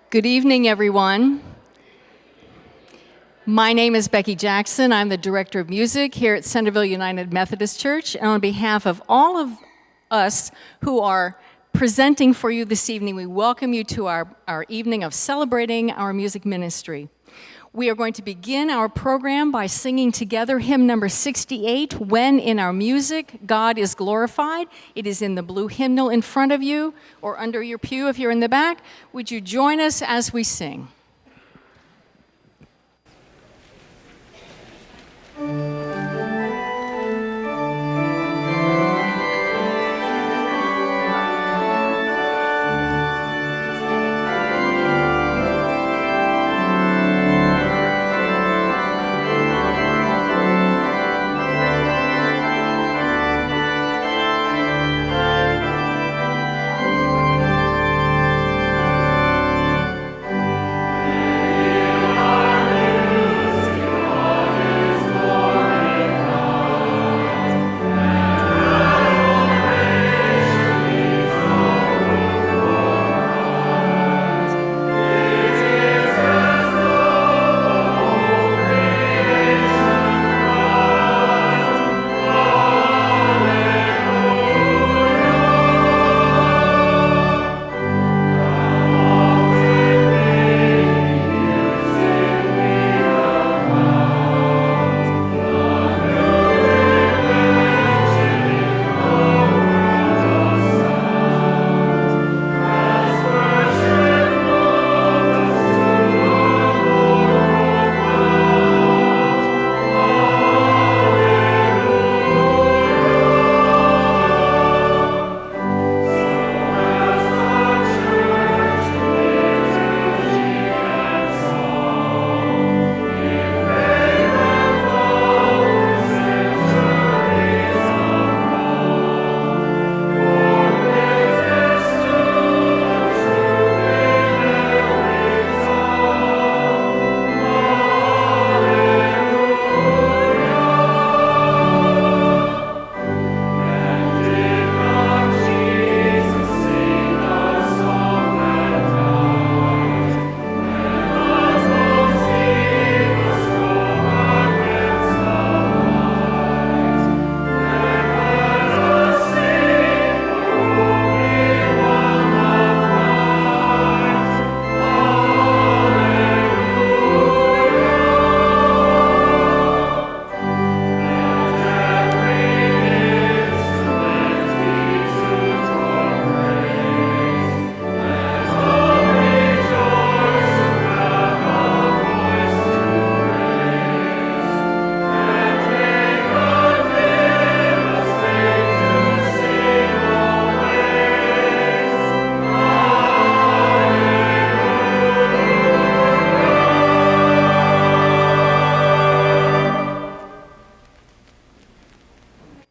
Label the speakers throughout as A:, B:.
A: Good evening, everyone. My name is Becky Jackson. I'm the Director of Music here at Centreville United Methodist Church. And on behalf of all of us who are presenting for you this evening, we welcome you to our evening of celebrating our music ministry. We are going to begin our program by singing together hymn number 68, When in Our Music, God is Glorified. It is in the blue hymnal in front of you or under your pew if you're in the back. Would you join us as we sing?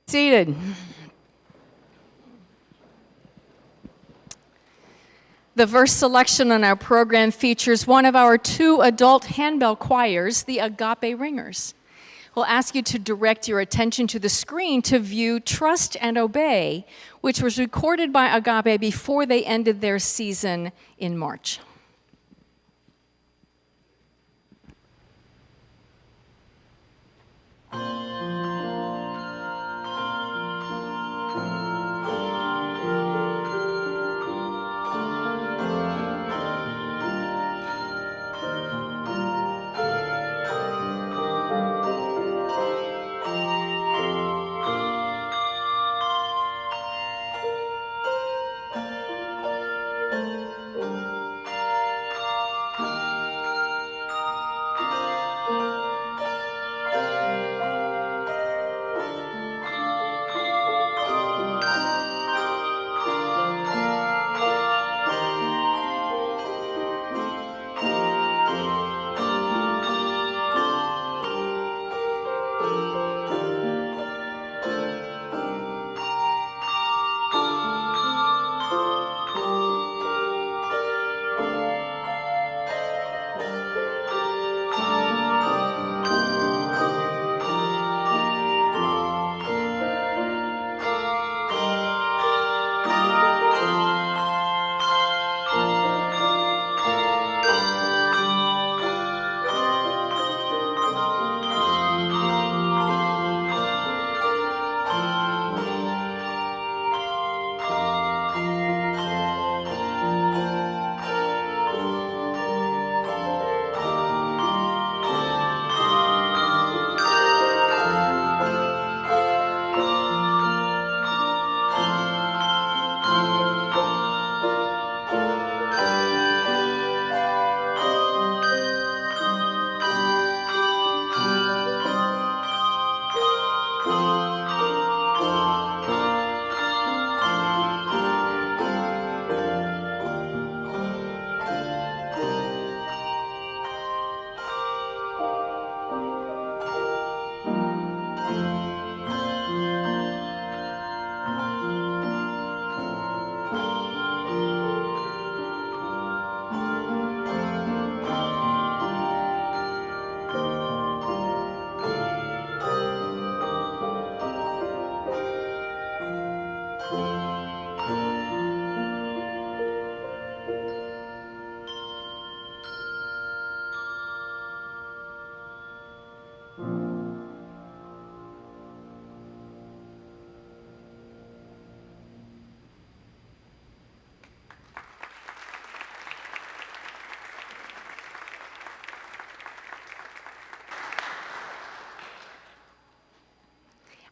A: Seated. The verse selection on our program features one of our two adult handbell choirs, the Agape Ringers. We'll ask you to direct your attention to the screen to view Trust and Obey, which was recorded by Agape before they ended their season in March.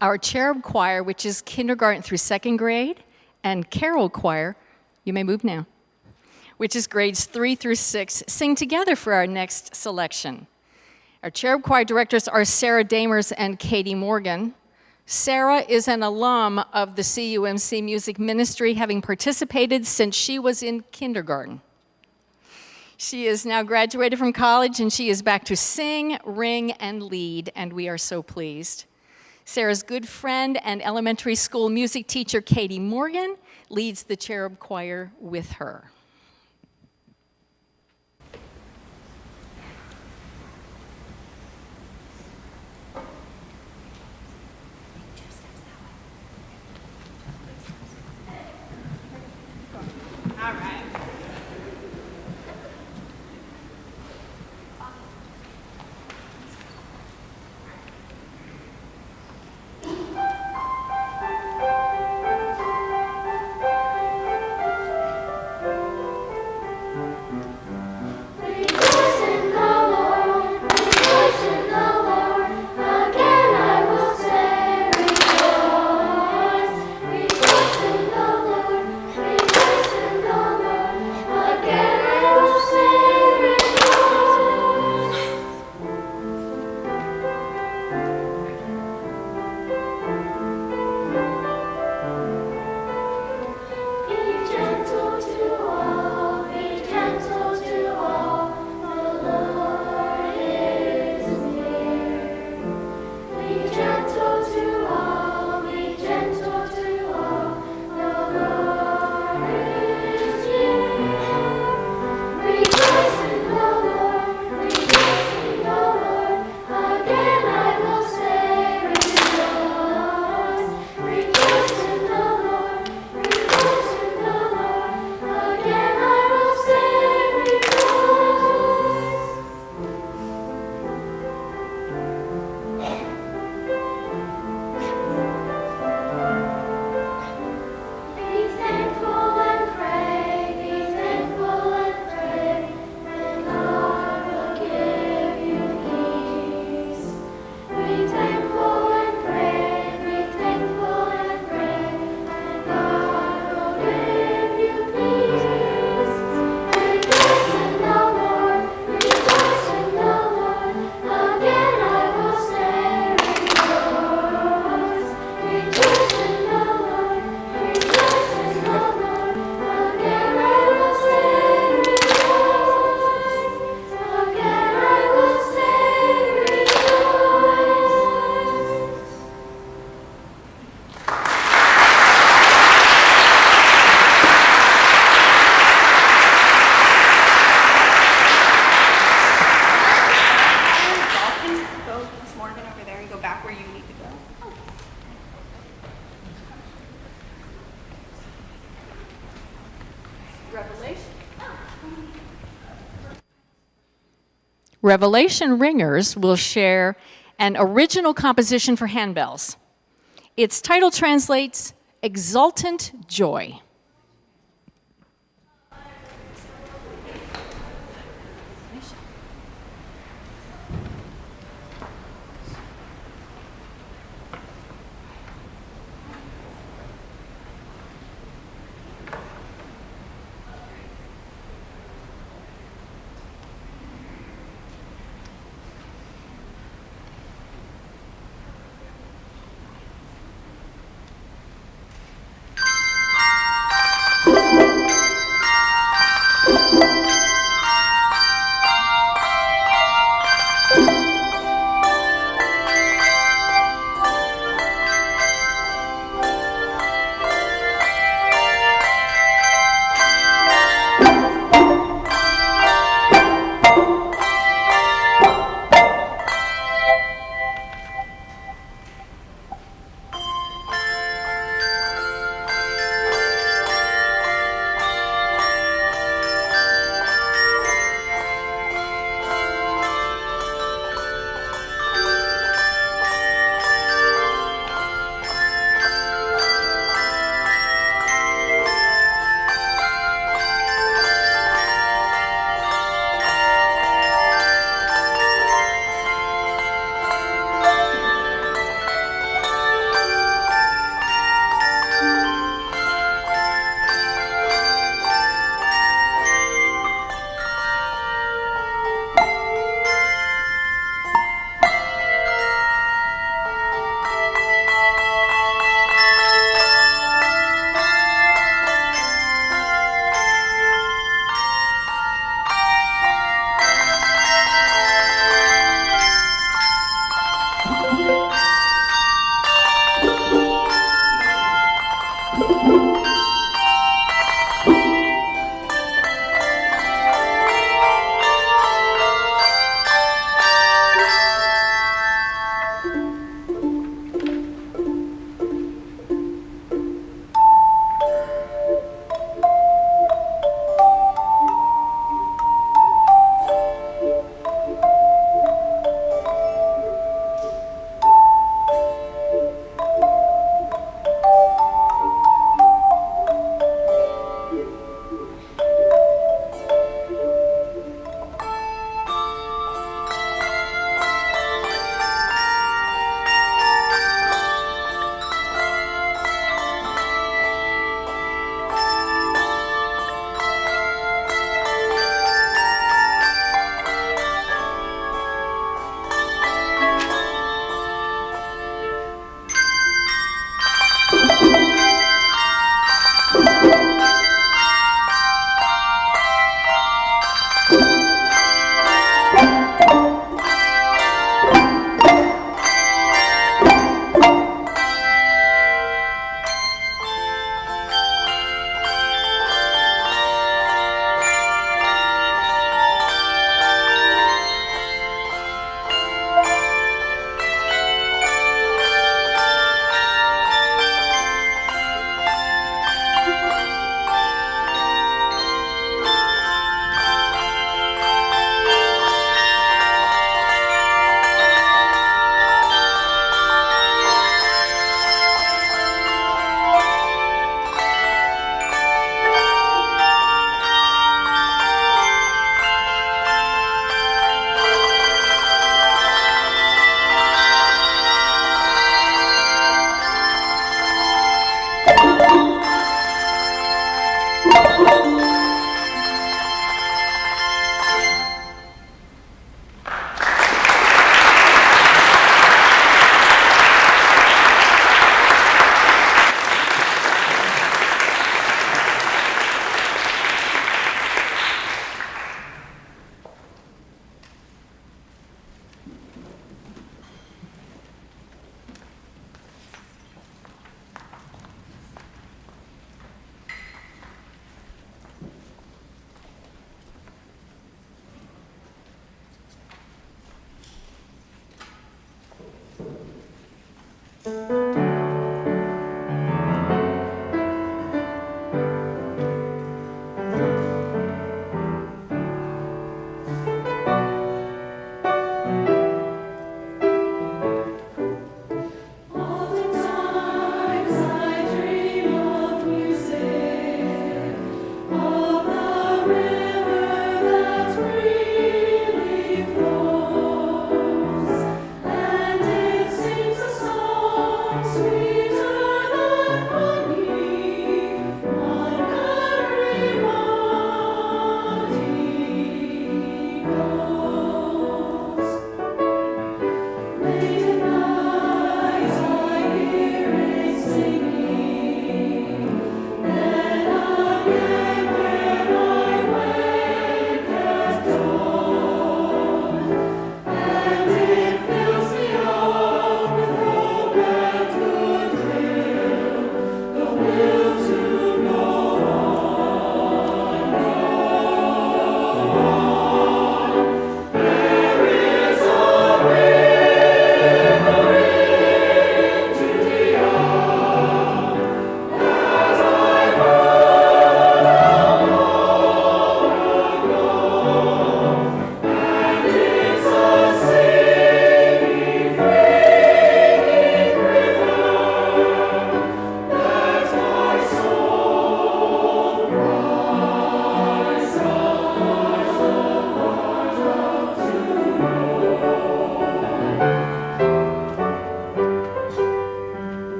A: Our cherub choir, which is kindergarten through second grade, and carol choir, you may move now, which is grades 3 through 6, sing together for our next selection. Our cherub choir directors are Sarah Damers and Katie Morgan. Sarah is an alum of the CUMC Music Ministry, having participated since she was in kindergarten. She is now graduated from college, and she is back to sing, ring, and lead, and we are so pleased. Sarah's good friend and elementary school music teacher, Katie Morgan, leads the cherub choir with her.
B: All right.
A: Revelation Ringers will share an original composition for handbells. Its title translates Exultant Joy.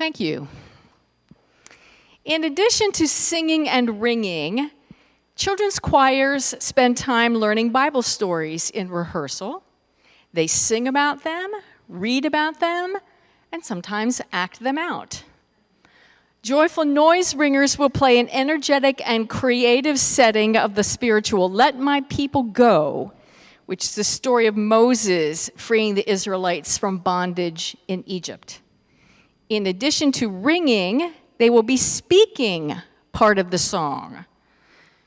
A: Thank you. In addition to singing and ringing, children's choirs spend time learning Bible stories in rehearsal. They sing about them, read about them, and sometimes act them out. Joyful noise ringers will play an energetic and creative setting of the spiritual "Let My People Go," which is the story of Moses freeing the Israelites from bondage in Egypt. In addition to ringing, they will be speaking part of the song.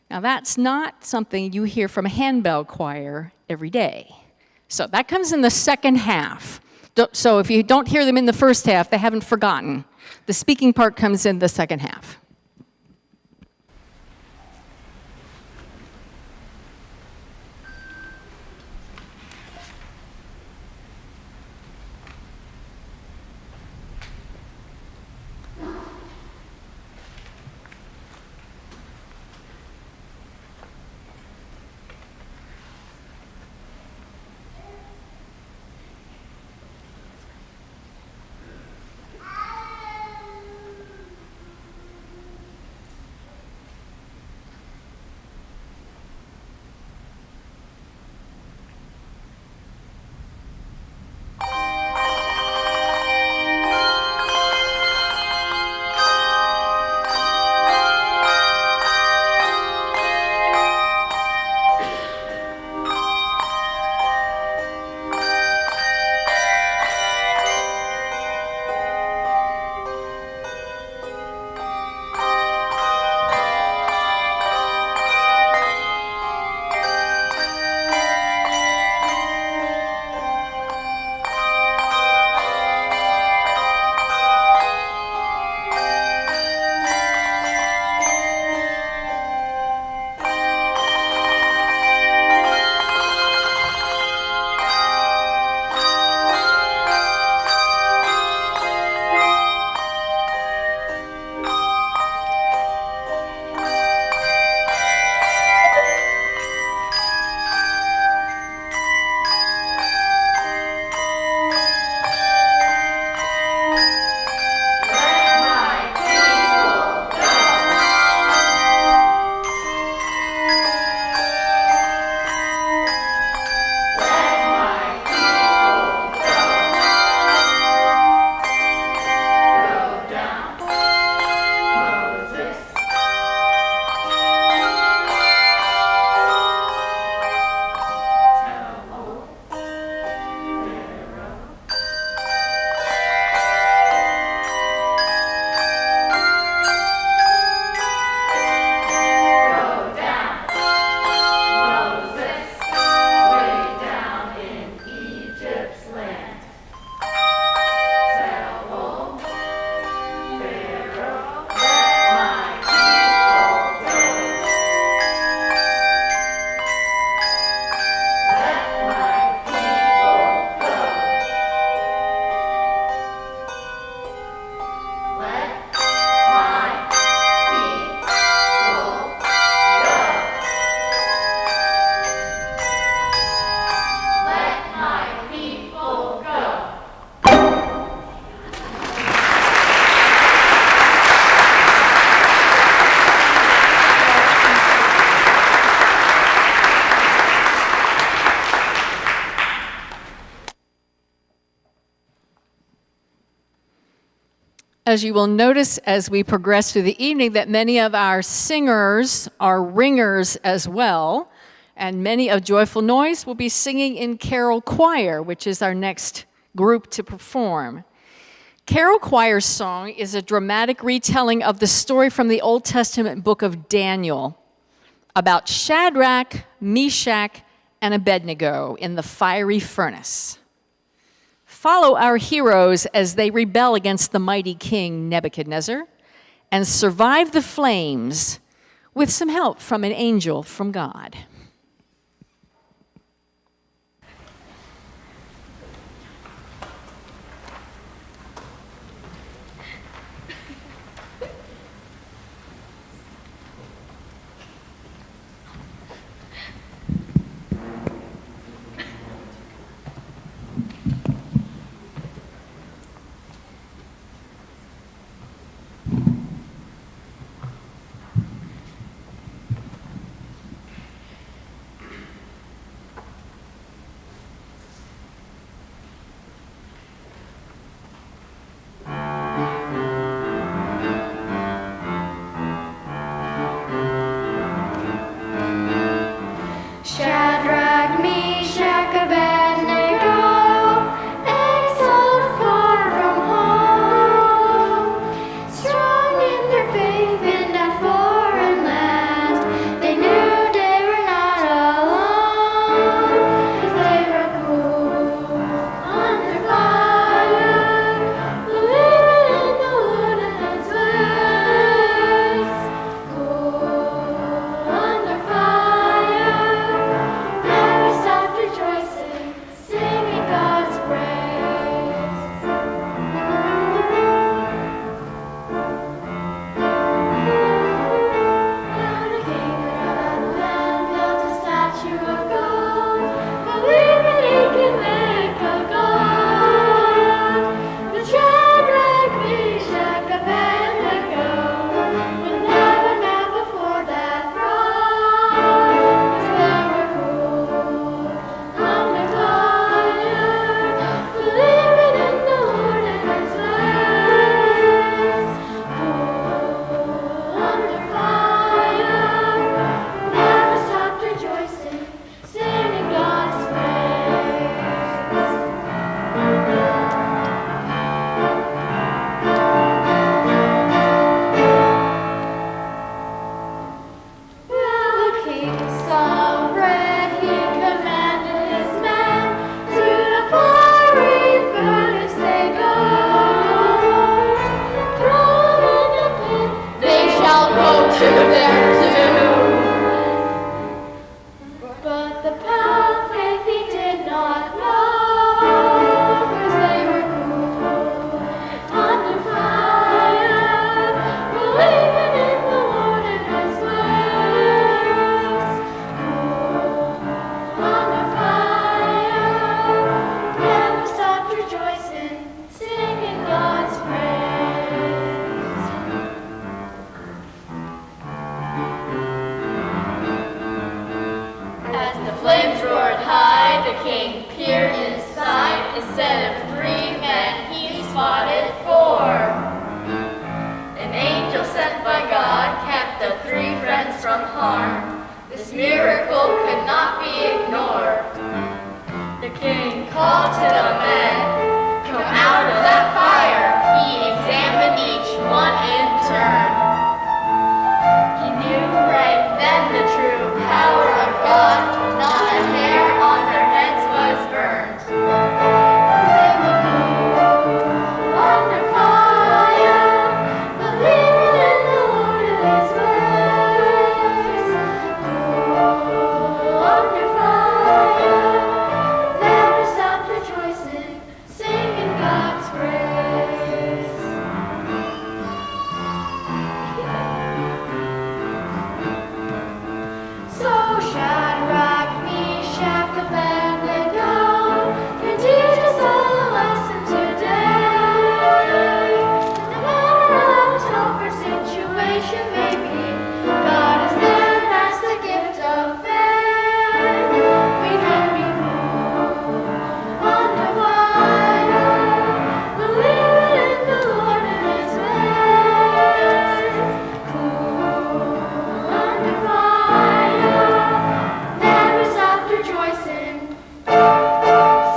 A: Now, that's not something you hear from a handbell choir every day. So that comes in the second half. So if you don't hear them in the first half, they haven't forgotten. The speaking part comes in the second half. As you will notice as we progress through the evening that many of our singers are ringers as well, and many of Joyful Noise will be singing in Carol Choir, which is our next group to perform. Carol Choir's song is a dramatic retelling of the story from the Old Testament book of Daniel about Shadrach, Meshach, and Abednego in the fiery furnace. Follow our heroes as they rebel against the mighty king Nebuchadnezzar and survive the flames with some help from an angel from God.
B: Instead of 3 men, he spotted 4. An angel sent by God kept the 3 friends from harm. This miracle could not be ignored. The king called to the men, "Come out of that fire." He examined each one in turn. He knew right then the true power of God. Not a hair on their heads was burned. They would go under fire, believing in the Lord and His ways. Go under fire, never stop rejoicing, singing God's praise. So Shadrach, Meshach, Abednego, can teach us all a lesson today. No matter how tough our situation may be, God is there, and that's the gift of faith. We can be cool under fire, believing in the Lord and His ways. Cool under fire, never stop rejoicing,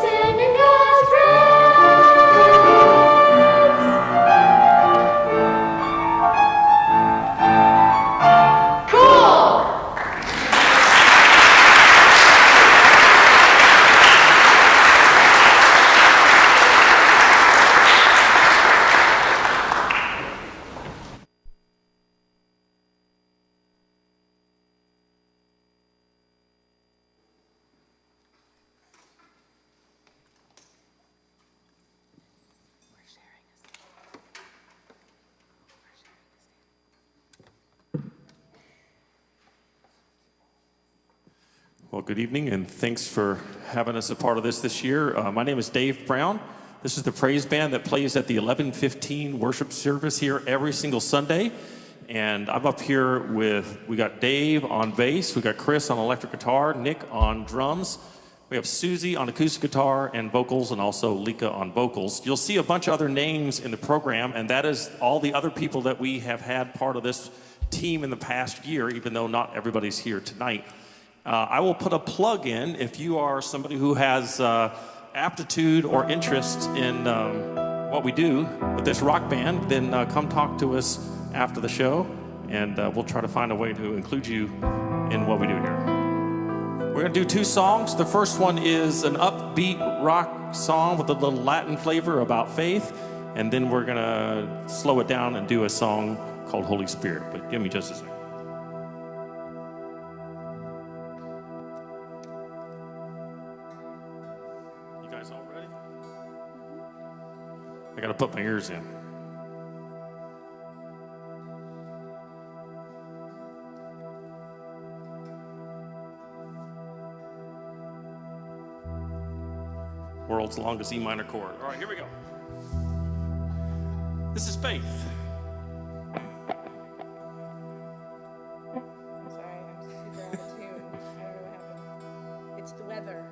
B: singing God's praise. Cool!
C: Well, good evening, and thanks for having us a part of this year. My name is Dave Brown. This is the praise band that plays at the 11:15 worship service here every single Sunday. And I'm up here we got Dave on bass, we got Chris on electric guitar, Nick on drums. We have Susie on acoustic guitar and vocals, and also Lika on vocals. You'll see a bunch of other names in the program, and that is all the other people that we have had part of this team in the past year, even though not everybody's here tonight. I will put a plug in if you are somebody who has aptitude or interest in what we do with this rock band, then come talk to us after the show, and we'll try to find a way to include you in what we do here. We're going to do 2 songs. The first one is an upbeat rock song with a little Latin flavor about faith, and then we're going to slow it down and do a song called Holy Spirit. But give me just a second. You guys all ready? I got to put my ears in. World's longest E minor chord. All right, here we go. This is Faith.
D: Sorry, I'm super out of tune. I don't know what happened. It's the weather.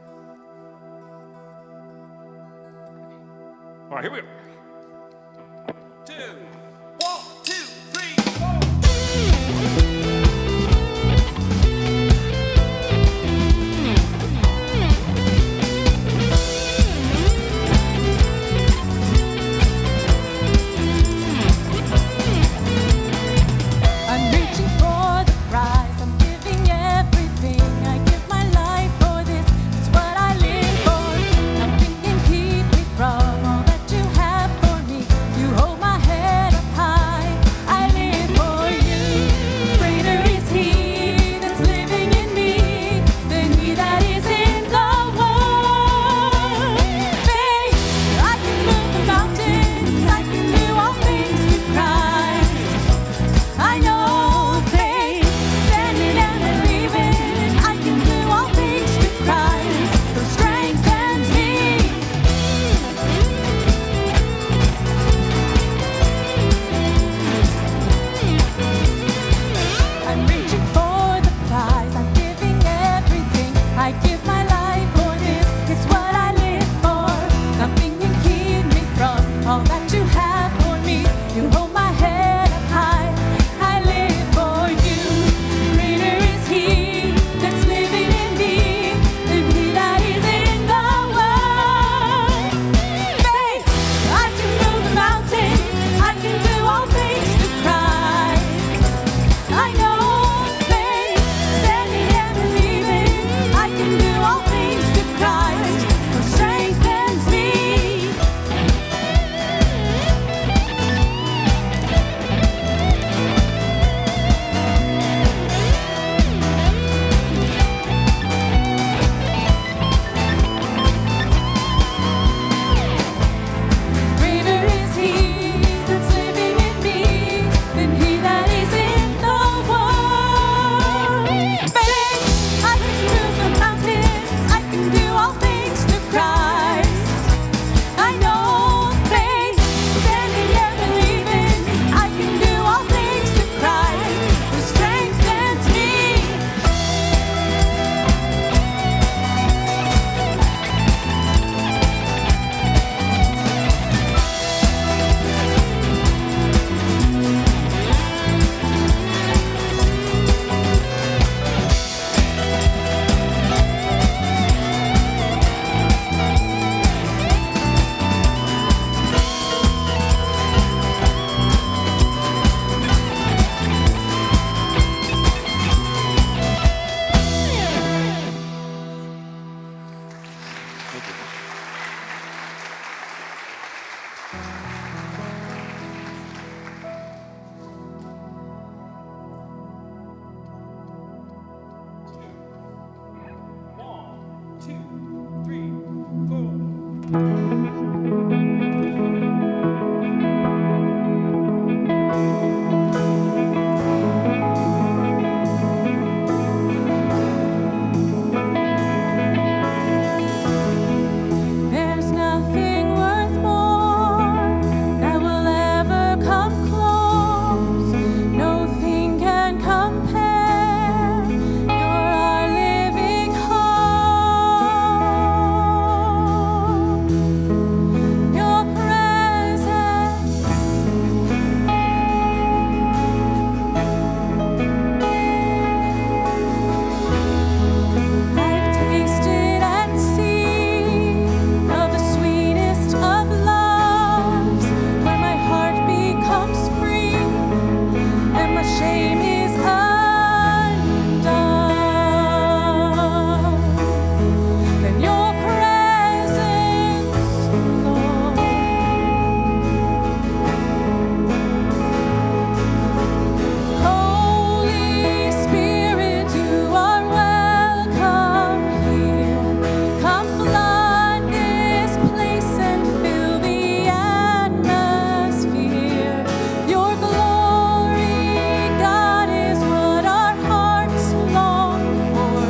C: All right, here we go. 2, 1, 2, 3,
E: I'm reaching for the prize. I'm giving everything. I give my life for this. It's what I live for. Nothing can keep me from all that you have for me. You hold my head
C: One, two, three, four.
E: There's nothing worth more that will ever come close. Nothing can compare. You're our living hope. Your presence. I've tasted and seen of the sweetest of loves, where my heart becomes free and my shame is undone. Then your presence, Lord. Holy Spirit, you are welcome here. Come flood this place and fill the atmosphere. Your glory, God, is what our hearts long for.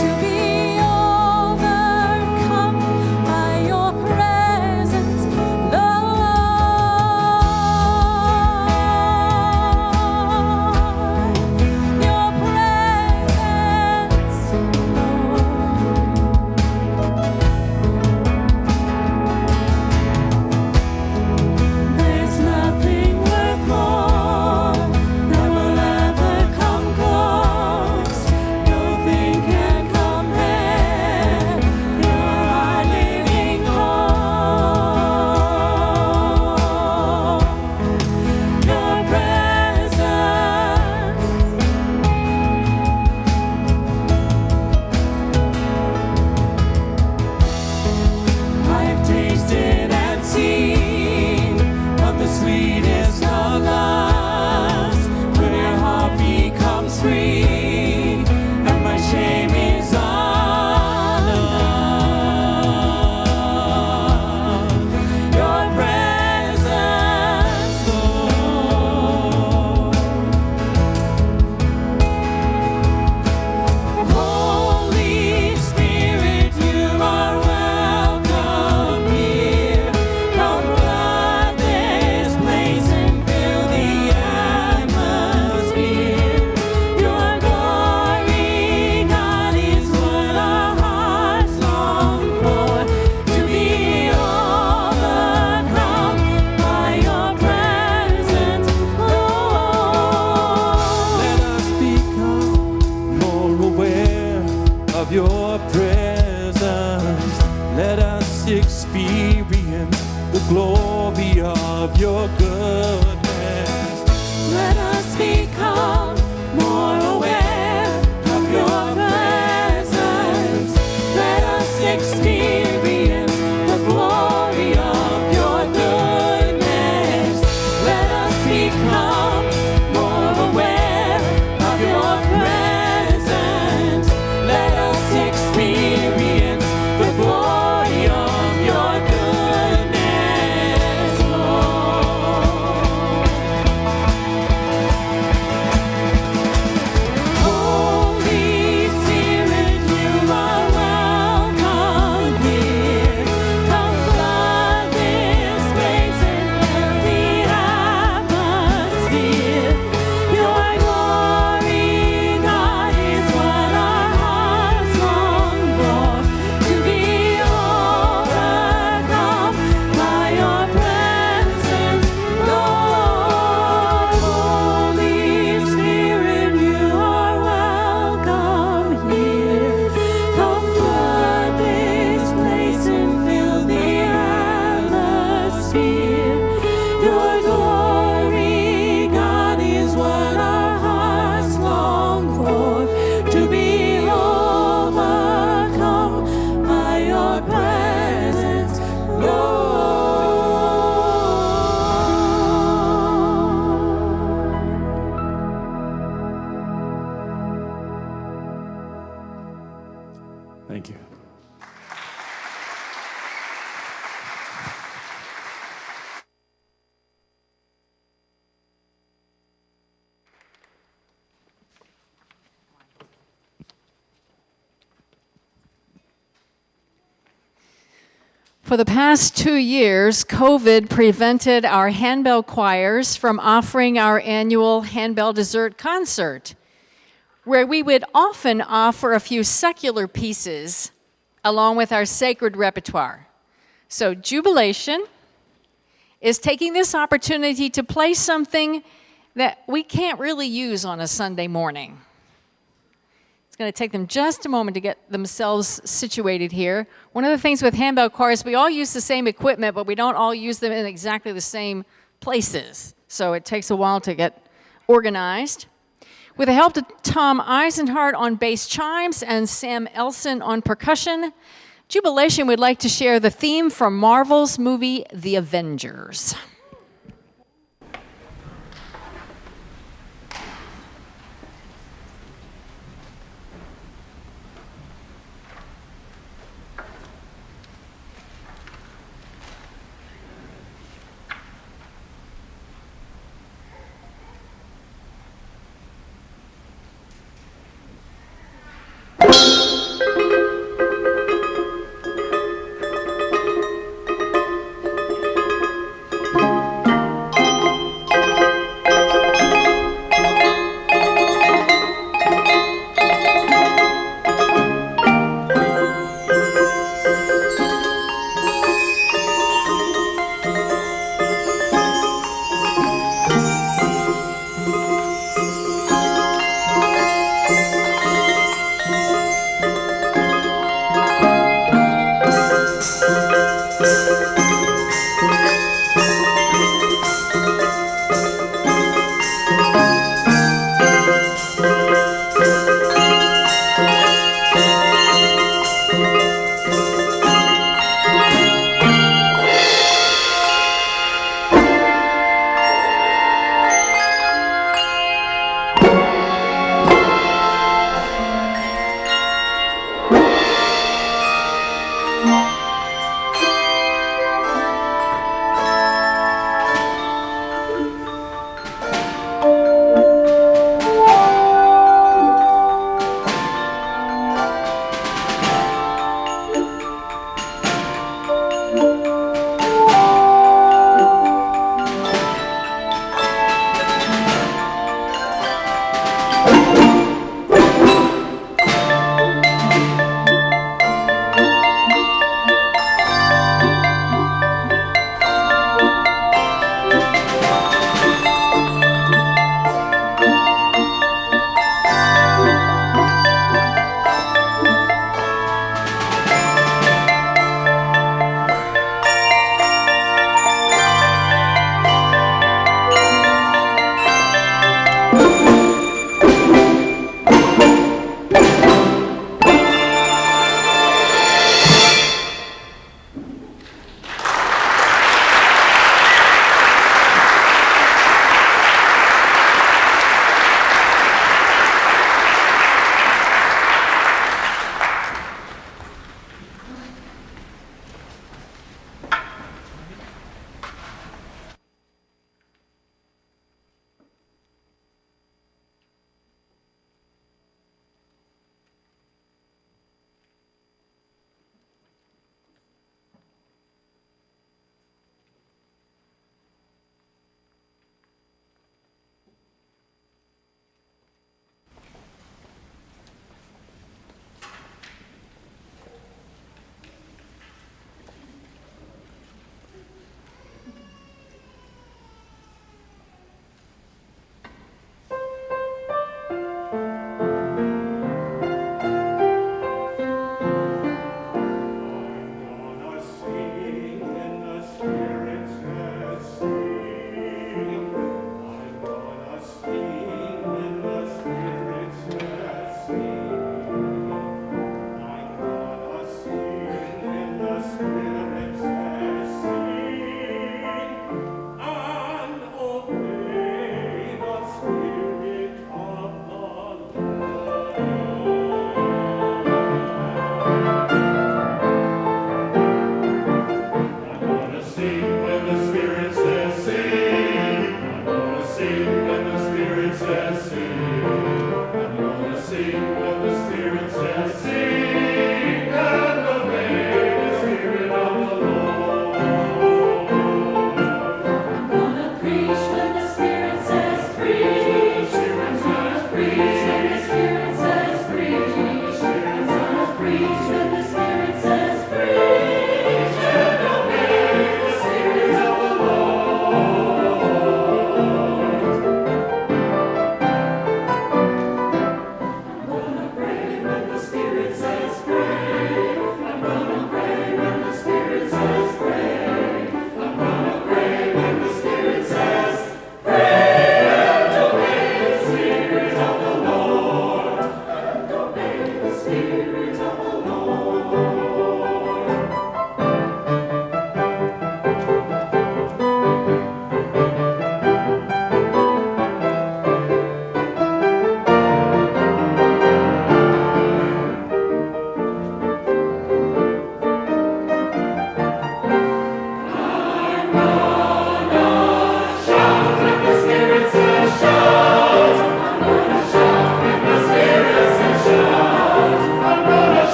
E: To be overcome by your presence, Lord. Your presence, Lord. There's nothing worth more that will ever come close. Nothing can compare. You're our living hope. Your presence. I've tasted and seen of the sweetest of loves, where heart becomes free and my shame is undone. Your presence, Lord. Holy Spirit, you are welcome here. Come flood this place and fill the atmosphere. Your glory, God, is what our hearts long for. To be overcome by your presence, Lord.
F: Let us become more aware of your presence. Let us experience the glory of your goodness.
E: Let us become more aware of your presence. Let us experience the glory of your goodness. Let us become more aware of your presence. Let us experience the glory of your goodness, Lord.
A: For the past 2 years, COVID prevented our handbell choirs from offering our annual handbell dessert concert, where we would often offer a few secular pieces along with our sacred repertoire. So Jubilation is taking this opportunity to play something that we can't really use on a Sunday morning. It's going to take them just a moment to get themselves situated here. One of the things with handbell choirs, we all use the same equipment, but we don't all use them in exactly the same places. So it takes a while to get organized. With the help of Tom Eisenhart on bass chimes and Sam Elson on percussion, Jubilation would like to share the theme from Marvel's movie, The Avengers.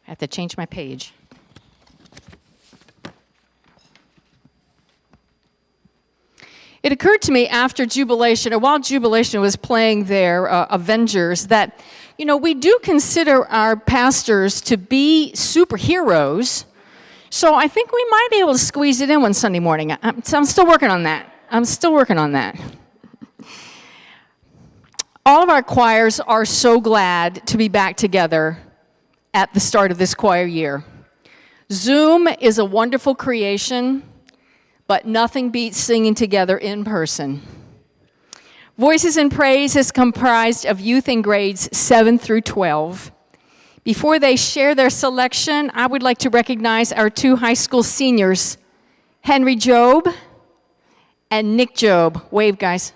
A: I have to change my page. It occurred to me after Jubilation, or while Jubilation was playing their Avengers, that, you know, we do consider our pastors to be superheroes. So I think we might be able to squeeze it in one Sunday morning. I'm still working on that. All of our choirs are so glad to be back together at the start of this choir year. Zoom is a wonderful creation, but nothing beats singing together in person. Voices in Praise is comprised of youth in grades 7 through 12. Before they share their selection, I would like to recognize our two high school seniors, Henry Job and Nick Job. Wave, guys.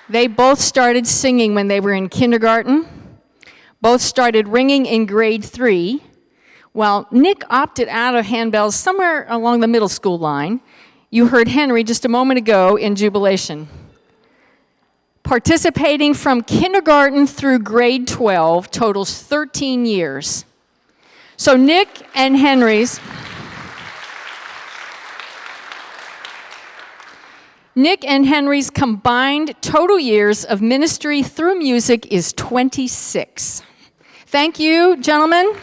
A: They both started singing when they were in kindergarten. Both started ringing in grade 3, while Nick opted out of handbells somewhere along the middle school line. You heard Henry just a moment ago in Jubilation. Participating from kindergarten through grade 12 totals 13 years. So Nick and Henry's combined total years of ministry through music is 26. Thank you, gentlemen.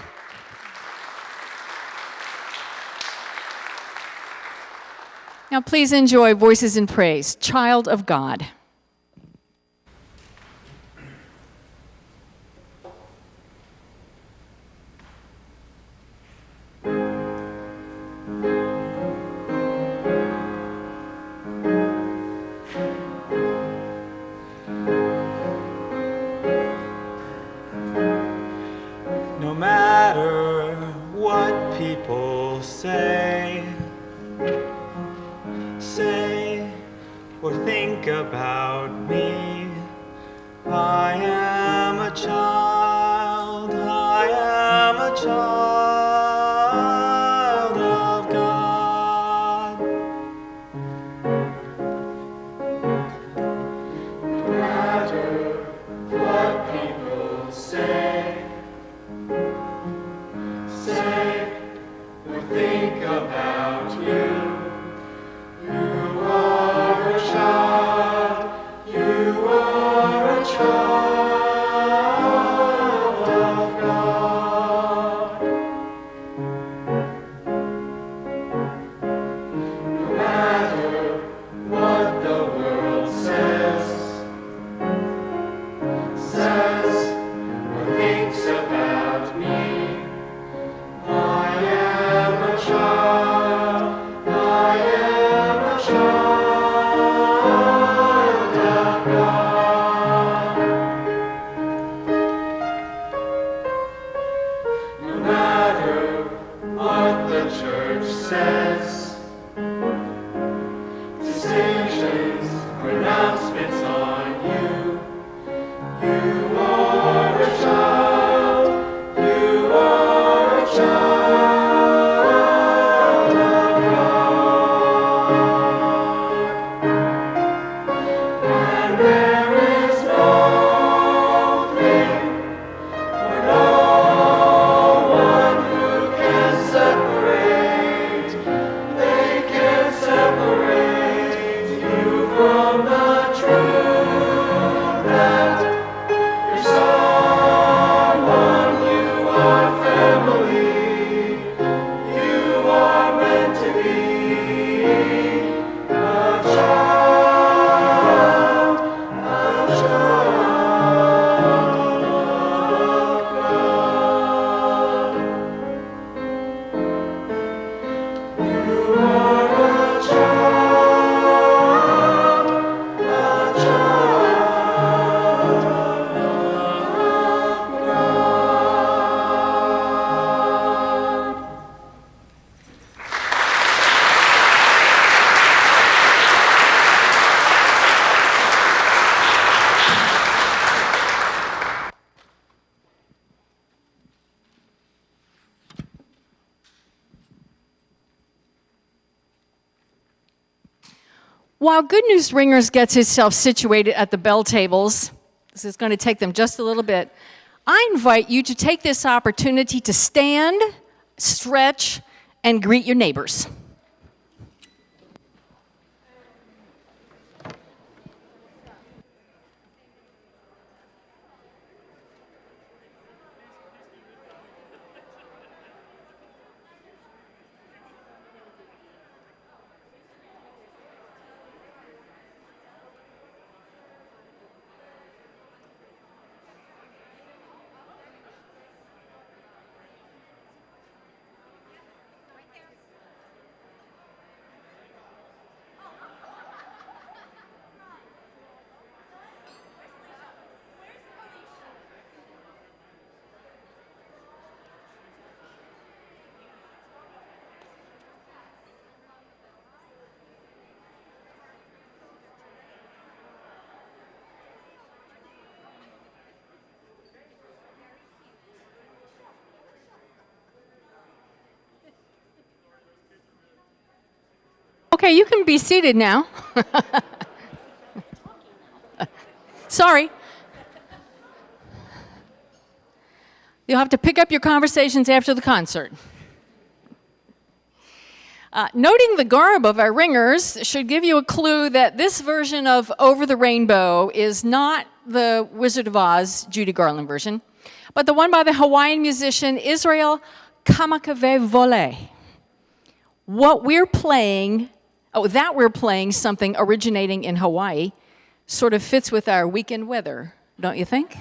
A: Now please enjoy Voices in Praise, Child of God.
G: No matter what people say or think about me, I am a child of God. No matter what people say or think about you, you are a child of God.
A: While Good News Ringers gets itself situated at the bell tables, this is going to take them just a little bit, I invite you to take this opportunity to stand, stretch, and greet your neighbors. Okay, you can be seated now. Sorry. You'll have to pick up your conversations after the concert. Noting the garb of our ringers should give you a clue that this version of Over the Rainbow is not the Wizard of Oz Judy Garland version, but the one by the Hawaiian musician Israel Kamakawiwo'ole. We're playing something originating in Hawaii sort of fits with our weekend weather, don't you think?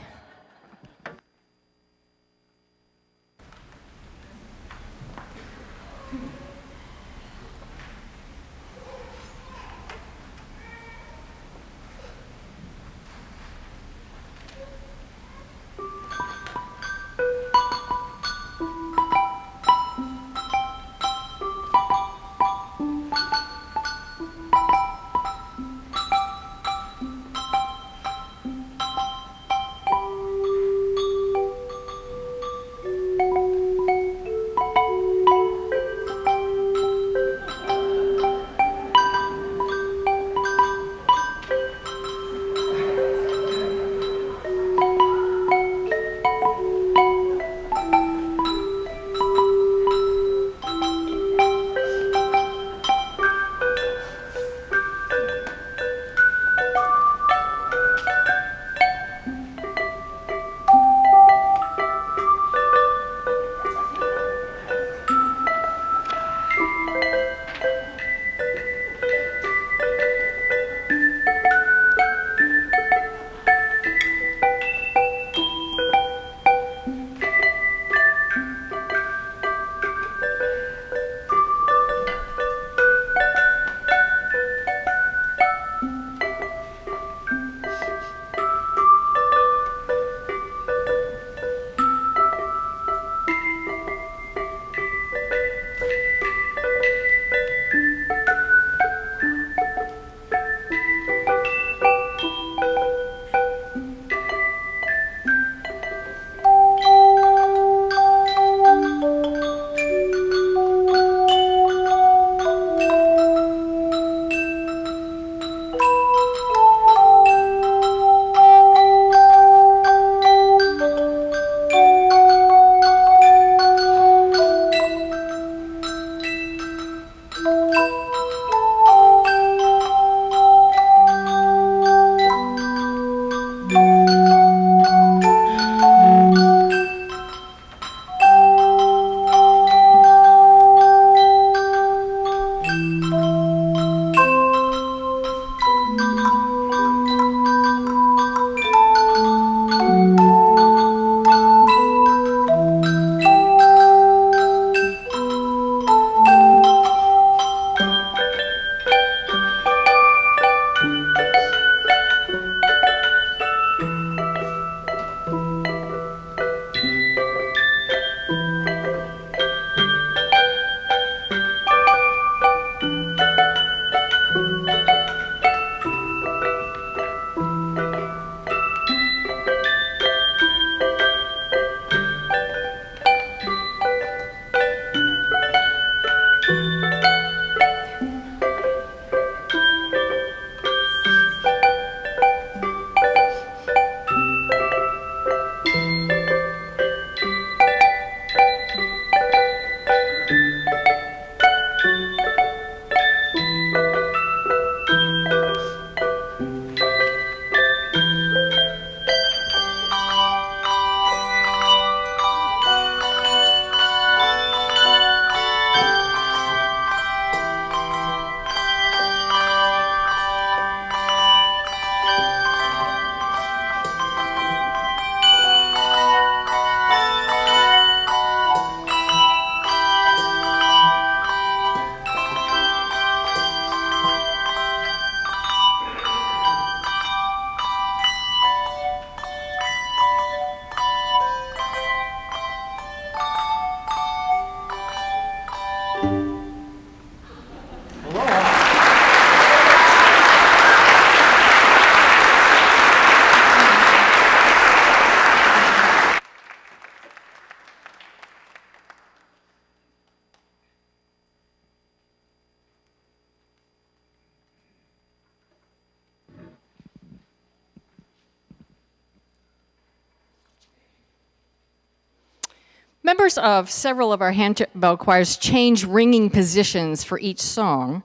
A: Members of several of our handbell choirs change ringing positions for each song.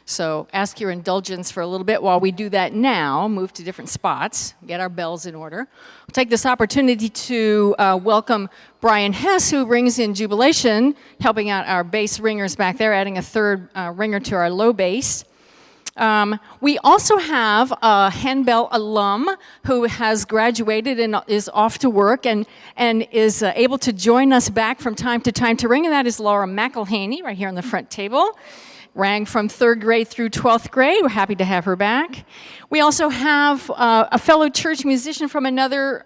A: So ask your indulgence for a little bit while we do that now, move to different spots, get our bells in order. I'll take this opportunity to welcome Brian Hess, who rings in Jubilation, helping out our bass ringers back there, adding a third ringer to our low bass. We also have a handbell alum who has graduated and is off to work and is able to join us back from time to time to ring, and that is Laura McElhaney, right here on the front table. Rang from 3rd grade through 12th grade. We're happy to have her back. We also have a fellow church musician from another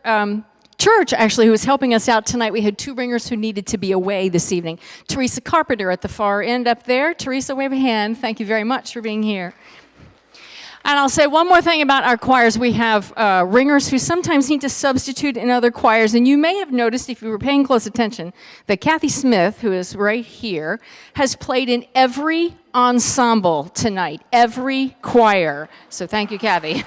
A: church, actually, who is helping us out tonight. We had 2 ringers who needed to be away this evening. Teresa Carpenter at the far end up there. Teresa, wave a hand. Thank you very much for being here. And I'll say one more thing about our choirs. We have ringers who sometimes need to substitute in other choirs. And you may have noticed, if you were paying close attention, that Kathy Smith, who is right here, has played in every ensemble tonight, every choir. So thank you, Kathy.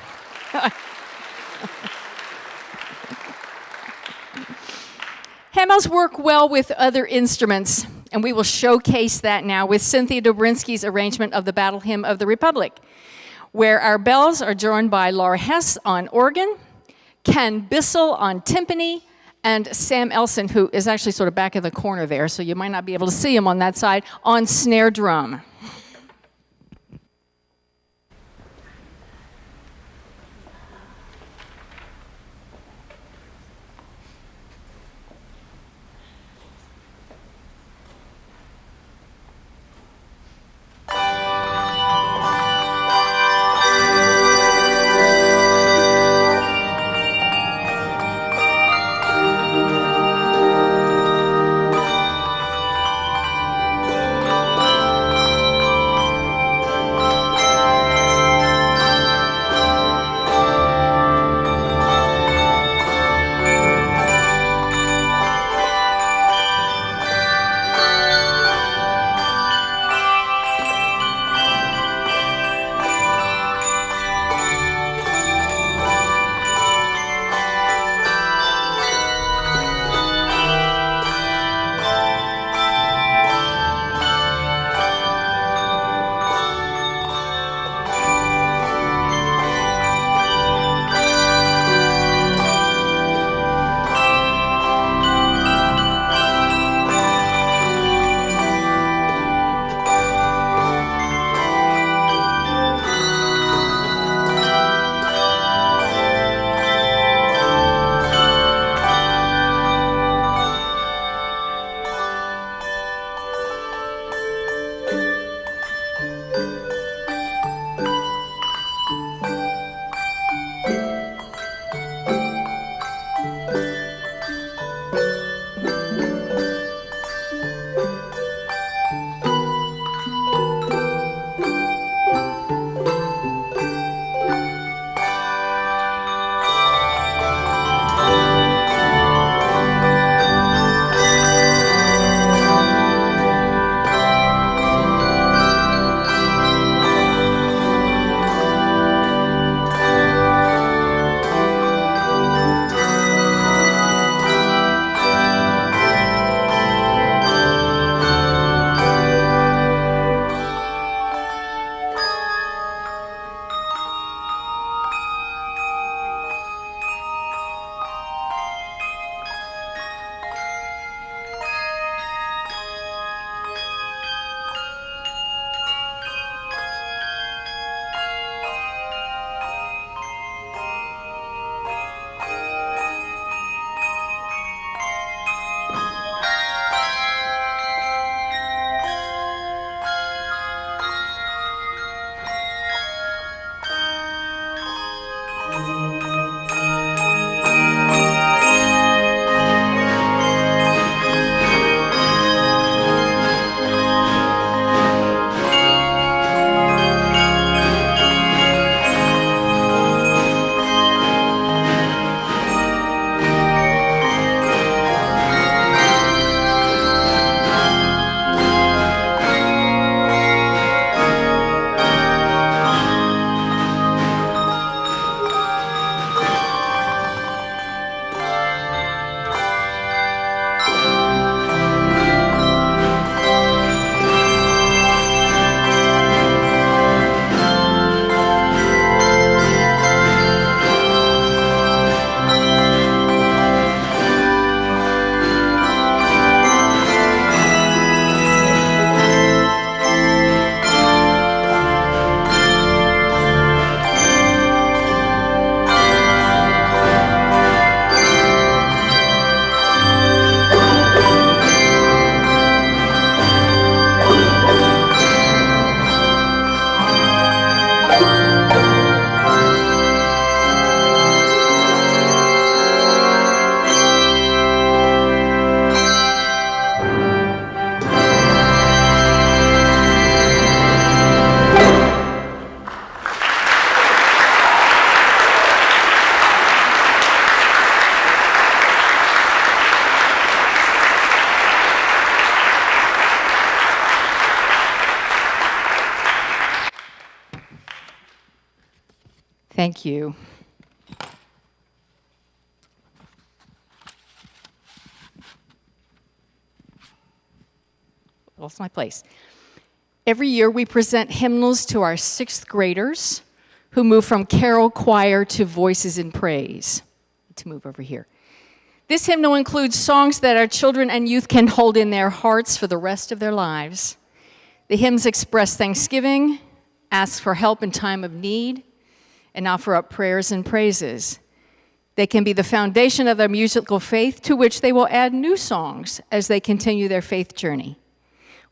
A: Handbells work well with other instruments, and we will showcase that now with Cynthia Dobrinsky's arrangement of the Battle Hymn of the Republic, where our bells are joined by Laura Hess on organ, Ken Bissell on timpani, and Sam Elson, who is actually sort of back in the corner there, so you might not be able to see him on that side, on snare drum. Thank you. Lost my place. Every year we present hymnals to our 6th graders who move from carol choir to voices in praise. To move over here. This hymnal includes songs that our children and youth can hold in their hearts for the rest of their lives. The hymns express thanksgiving, ask for help in time of need, and offer up prayers and praises. They can be the foundation of their musical faith, to which they will add new songs as they continue their faith journey.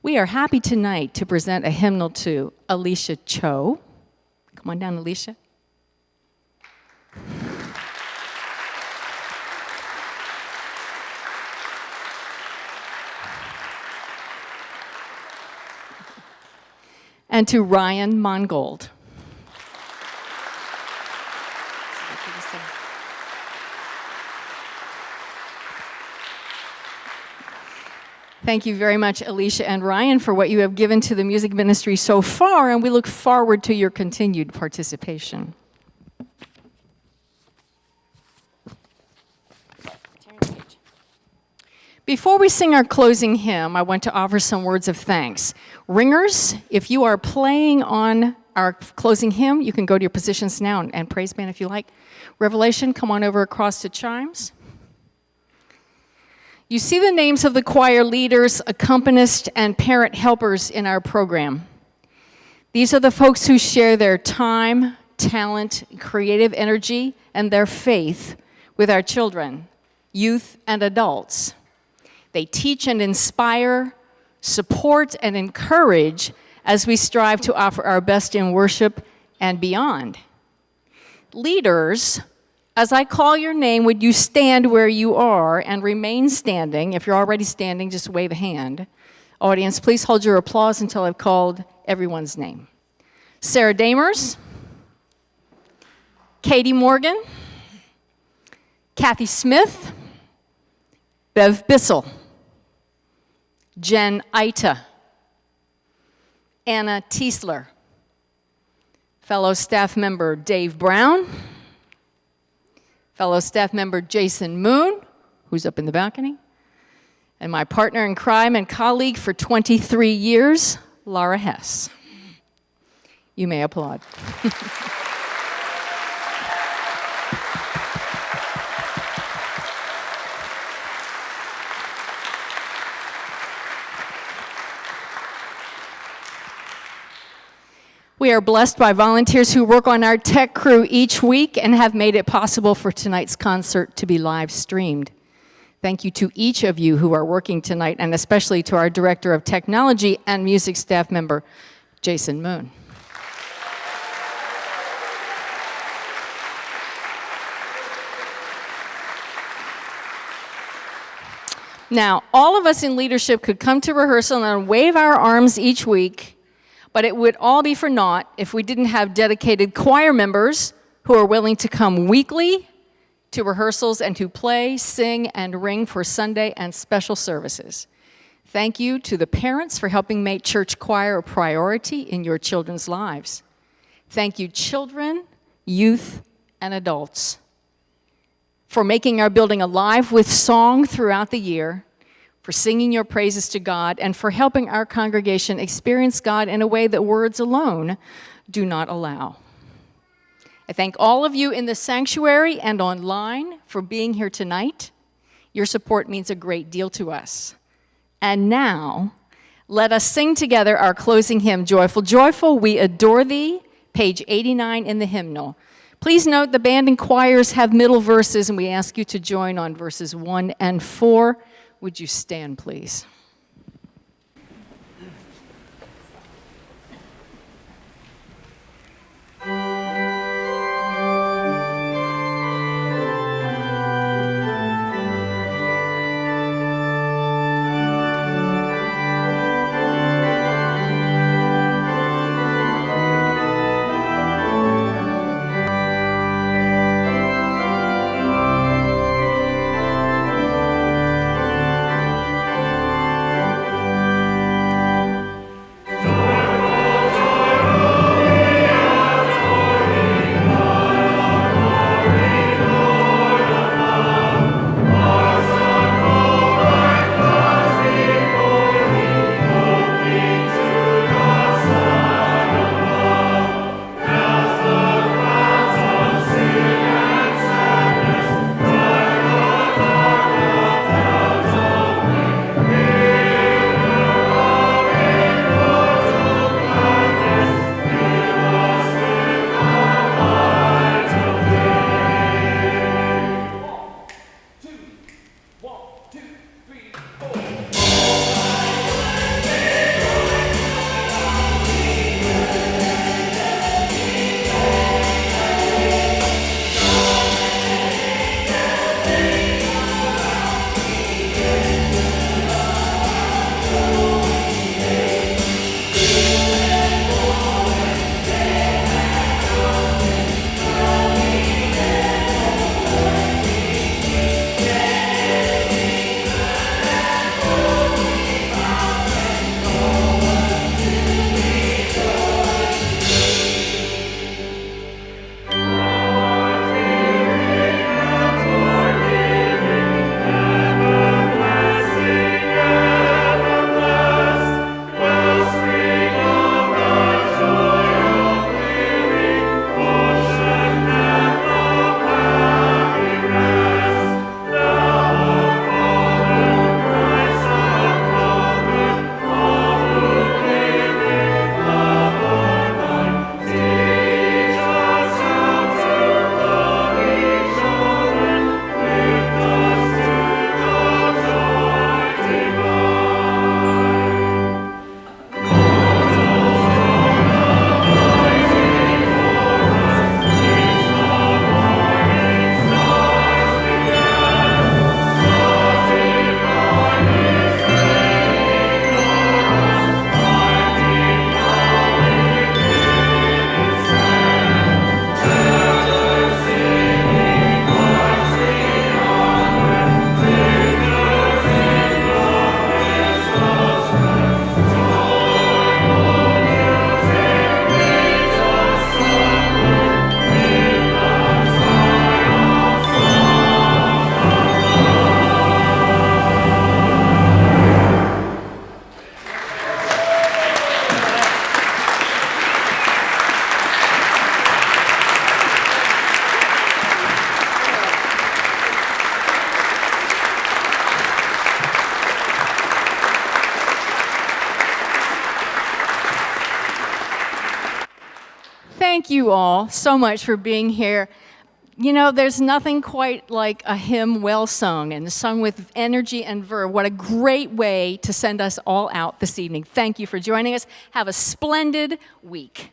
A: We are happy tonight to present a hymnal to Alicia Cho. Come on down, Alicia. And to Ryan Mongold. Thank you very much, Alicia and Ryan, for what you have given to the music ministry so far, and we look forward to your continued participation. Before we sing our closing hymn, I want to offer some words of thanks. Ringers, if you are playing on our closing hymn, you can go to your positions now, and praise band if you like. Revelation, come on over across to chimes. You see the names of the choir leaders, accompanists, and parent helpers in our program. These are the folks who share their time, talent, creative energy, and their faith with our children, youth, and adults. They teach and inspire, support and encourage as we strive to offer our best in worship and beyond. Leaders, as I call your name, would you stand where you are and remain standing? If you're already standing, just wave a hand. Audience, please hold your applause until I've called everyone's name. Sarah Damers, Katie Morgan, Kathy Smith, Bev Bissell, Jen Ita, Anna Tiesler, fellow staff member Dave Brown, fellow staff member Jason Moon, who's up in the balcony, and my partner in crime and colleague for 23 years, Laura Hess. You may applaud. We are blessed by volunteers who work on our tech crew each week and have made it possible for tonight's concert to be live streamed. Thank you to each of you who are working tonight, and especially to our Director of Technology and Music staff member, Jason Moon. Now, all of us in leadership could come to rehearsal and wave our arms each week, but it would all be for naught if we didn't have dedicated choir members who are willing to come weekly to rehearsals and to play, sing, and ring for Sunday and special services. Thank you to the parents for helping make church choir a priority in your children's lives. Thank you, children, youth, and adults, for making our building alive with song throughout the year, for singing your praises to God, and for helping our congregation experience God in a way that words alone do not allow. I thank all of you in the sanctuary and online for being here tonight. Your support means a great deal to us. And now, let us sing together our closing hymn, Joyful, Joyful, We Adore Thee, page 89 in the hymnal. Please note the band and choirs have middle verses, and we ask you to join on verses 1 and 4. Would you stand, please? thank you all so much for being here. You know, there's nothing quite like a hymn well sung and sung with energy and verve. What a great way to send us all out this evening. Thank you for joining us. Have a splendid week.